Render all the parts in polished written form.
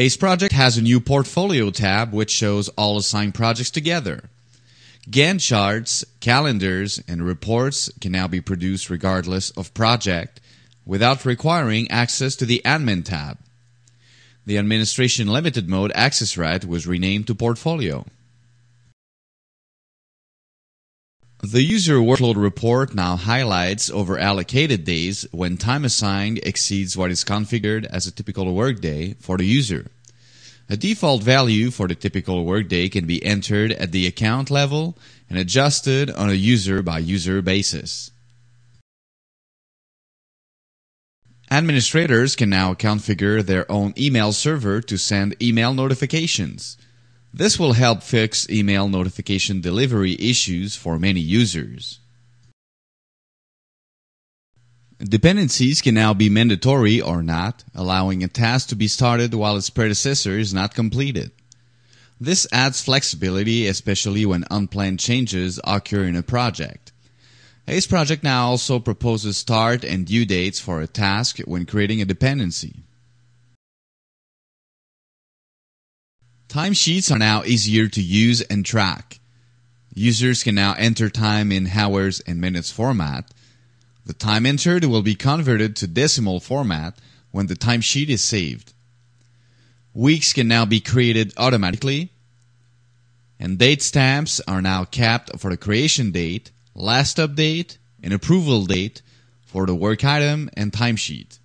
AceProject has a new Portfolio tab which shows all assigned projects together. Gantt charts, calendars, and reports can now be produced regardless of project without requiring access to the Admin tab. The Administration Limited Mode access right was renamed to Portfolio. The User Workload Report now highlights over allocated days when time assigned exceeds what is configured as a typical workday for the user. A default value for the typical workday can be entered at the account level and adjusted on a user-by-user basis. Administrators can now configure their own email server to send email notifications. This will help fix email notification delivery issues for many users. Dependencies can now be mandatory or not, allowing a task to be started while its predecessor is not completed. This adds flexibility, especially when unplanned changes occur in a project. AceProject now also proposes start and due dates for a task when creating a dependency. Timesheets are now easier to use and track. Users can now enter time in hours and minutes format. The time entered will be converted to decimal format when the timesheet is saved. Weeks can now be created automatically, and date stamps are now capped for the creation date, last update, and approval date for the work item and timesheet.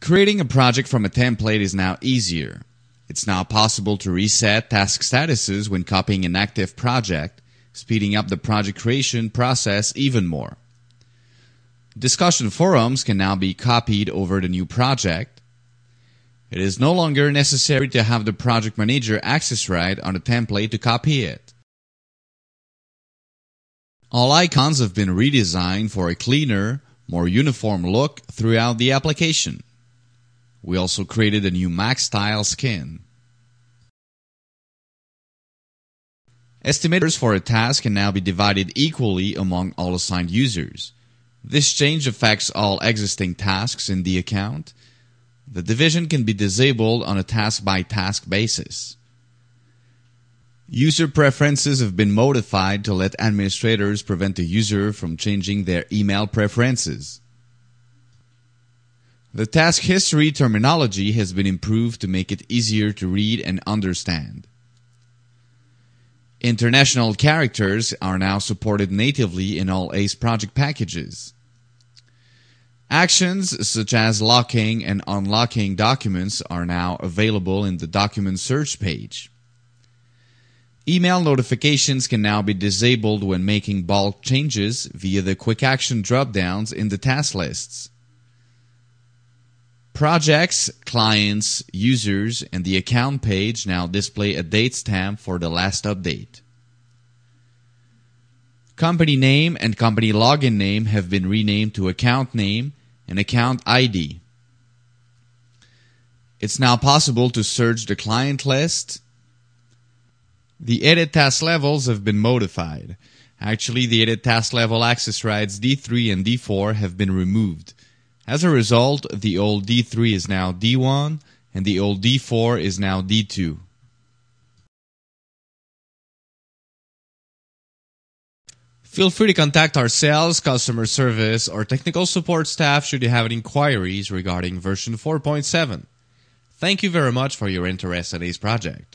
Creating a project from a template is now easier. It's now possible to reset task statuses when copying an active project, speeding up the project creation process even more. Discussion forums can now be copied over the new project. It is no longer necessary to have the project manager access right on the template to copy it. All icons have been redesigned for a cleaner, more uniform look throughout the application. We also created a new Max Style skin. Estimators for a task can now be divided equally among all assigned users. This change affects all existing tasks in the account. The division can be disabled on a task-by-task basis. User preferences have been modified to let administrators prevent a user from changing their email preferences. The task history terminology has been improved to make it easier to read and understand. International characters are now supported natively in all AceProject packages. Actions such as locking and unlocking documents are now available in the document search page. Email notifications can now be disabled when making bulk changes via the quick action drop-downs in the task lists. Projects, clients, users, and the account page now display a date stamp for the last update. Company name and company login name have been renamed to account name and account ID. It's now possible to search the client list. The edit task levels have been modified. Actually, the edit task level access rights D3 and D4 have been removed. As a result, the old D3 is now D1 and the old D4 is now D2. Feel free to contact our sales, customer service, or technical support staff should you have any inquiries regarding version 4.7. Thank you very much for your interest in AceProject.